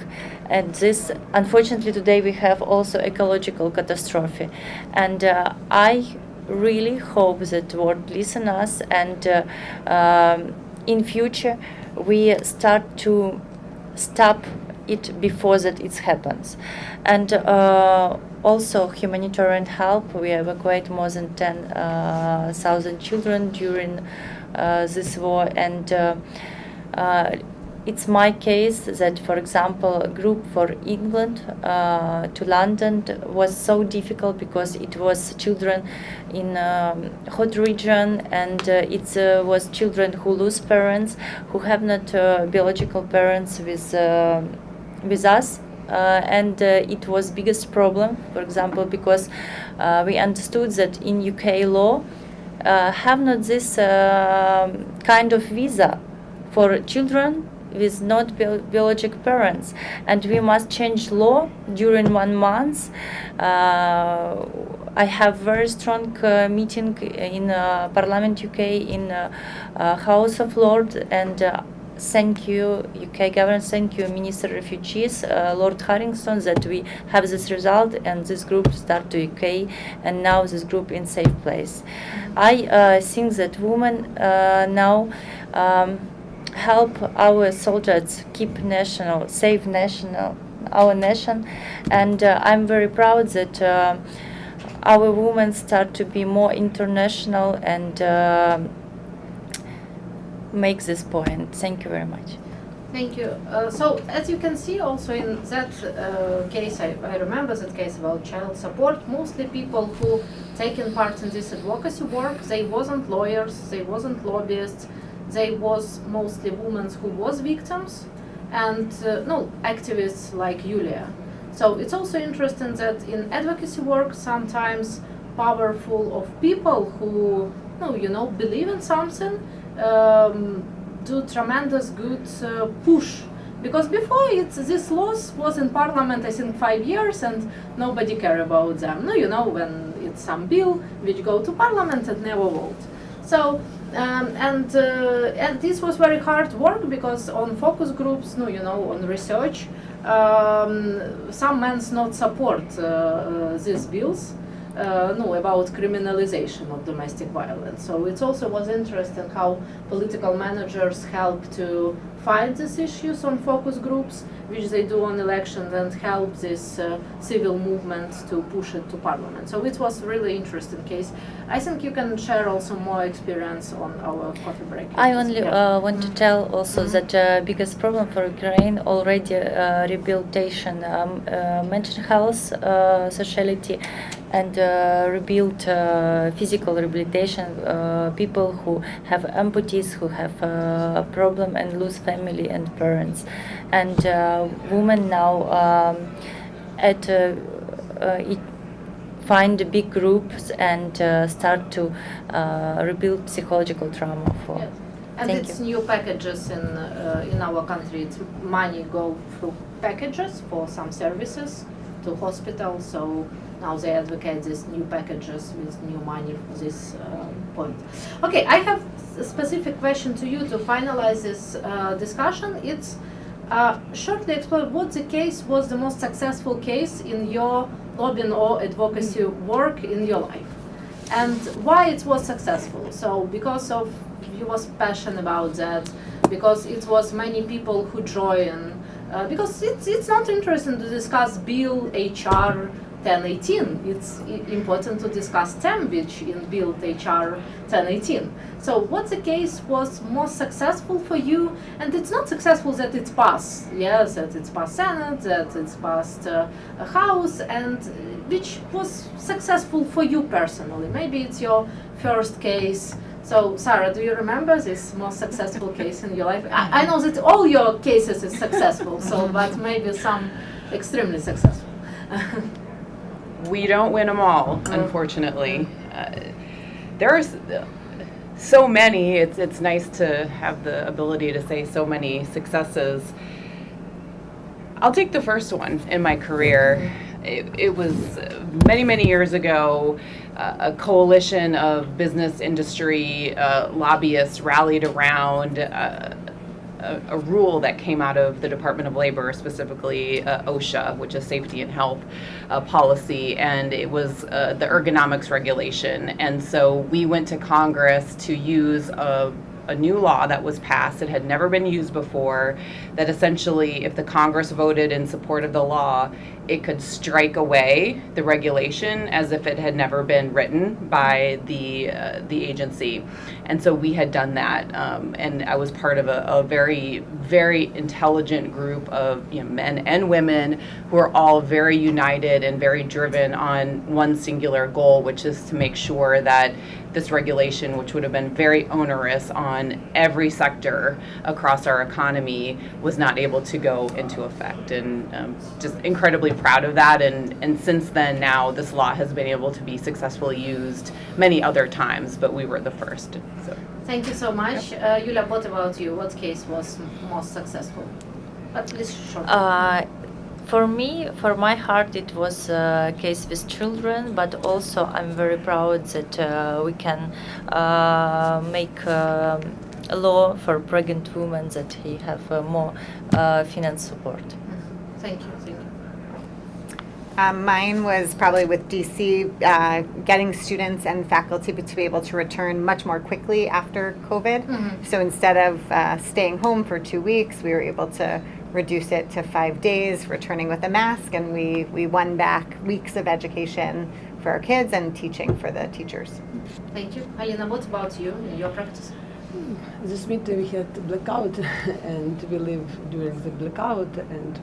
And this, unfortunately, today we have also ecological catastrophe. And I really hope that world listen us, and in future we start to stop it before that it happens. And also humanitarian help. We evacuate more than 10,000 children during this war, and it's my case that, for example, a group for England to London was so difficult because it was children in hot region, and it was children who lose parents, who have not biological parents with us. And it was biggest problem, for example, because we understood that in UK law have not this kind of visa for children with not biological parents, and we must change law during 1 month. I have very strong meeting in Parliament UK, in House of Lords, and thank you UK government, thank you Minister of Refugees, Lord Harrington, that we have this result, and this group start to UK, and now this group in safe place. I think that women now help our soldiers keep save our nation, and I'm very proud that our women start to be more international and make this point. Thank you very much. Thank you. So as you can see also in that case, I remember that case about child support, mostly people who taken part in this advocacy work, they wasn't lawyers, they wasn't lobbyists, they was mostly women who was victims, and activists like Yulia. So it's also interesting that in advocacy work sometimes powerful of people who believe in something do tremendous good push, because before this laws was in Parliament I think 5 years and nobody care about them. When it's some bill which go to Parliament and never vote. So and this was very hard work, because on focus groups, on research, some men not support these bills. About criminalization of domestic violence. So it also was interesting how political managers help to fight these issues on focus groups, which they do on elections, and help this civil movement to push it to parliament. So it was really interesting case. I think you can share also more experience on our coffee break. I only want to tell also that biggest problem for Ukraine already rehabilitation, mental health, sociality, and rebuild physical rehabilitation, people who have amputees, who have a problem and lose family and parents. And women now find big groups and start to rebuild psychological trauma for. Yes. And it's new packages in our country. It's money go through packages for some services to hospitals. So now they advocate these new packages with new money for this point. Okay, I have a specific question to you to finalize this discussion. It's shortly explain what the case was the most successful case in your lobbying or advocacy work in your life. and why it was successful. So because of he was passionate about that, because it was many people who join, because it's not interesting to discuss Bill HR 1018. It's important to discuss TEM, which in Bill HR 1018. So what the case was most successful for you, and it's not successful that it's passed, yes, that it's passed Senate, that it's passed House, and which was successful for you personally. Maybe it's your first case. So, Sarah, do you remember this most successful case in your life? I know that all your cases is successful, so but maybe some extremely successful. We don't win them all, unfortunately. There's so many. It's nice to have the ability to say so many successes. I'll take the first one in my career. It was many years ago. A coalition of business industry lobbyists rallied around a rule that came out of the Department of Labor, specifically OSHA, which is Safety and Health Policy, and it was the ergonomics regulation. And so we went to Congress to use a new law that was passed. It had never been used before, that essentially if the Congress voted in support of the law, it could strike away the regulation as if it had never been written by the agency. And so we had done that, and I was part of a very intelligent group of men and women who are all very united and very driven on one singular goal, which is to make sure that this regulation, which would have been very onerous on every sector across our economy, was not able to go into effect. And just incredibly proud of that. And since then, now this law has been able to be successfully used many other times, but we were the first. So. Thank you so much. Yulia, what about you? What case was most successful? At least short. For me, for my heart, it was a case with children, but also I'm very proud that we can make a law for pregnant women that he have more finance support. Thank you. Mine was probably with DC, getting students and faculty to be able to return much more quickly after COVID. Mm-hmm. So instead of staying home for 2 weeks, we were able to reduce it to 5 days, returning with a mask, and we won back weeks of education for our kids and teaching for the teachers. Thank you. Halina, what about you in your practice? This winter we had blackout, and we lived during the blackout, and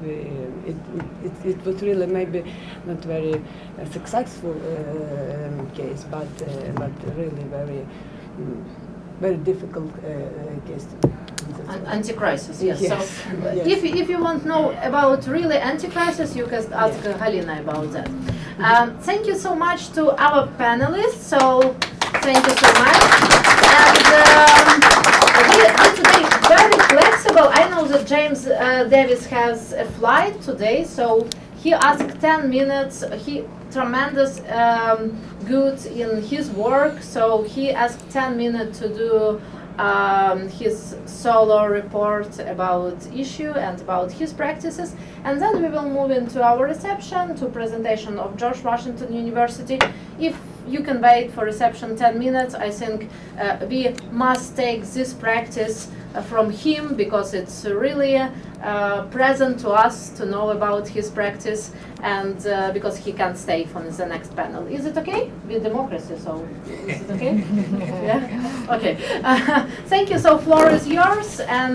it was really maybe not very successful case, but really very difficult case. Anti-crisis, yes. Yes. So, Yes. if you want to know about really anti-crisis, you can ask Halina about that. Thank you so much to our panelists. So, thank you so much. And we are today very flexible. I know that James Davis has a flight today, so he asked 10 minutes. He tremendous good in his work, so he asked 10 minutes to do his solo report about issue and about his practices, and then we will move into our reception to presentation of George Washington University. If you can wait for reception 10 minutes, I think we must take this practice from him, because it's really present to us to know about his practice, and because he can stay for the next panel. Is it okay? With democracy, so is it okay? Yeah? Okay. Thank you. So floor is yours. And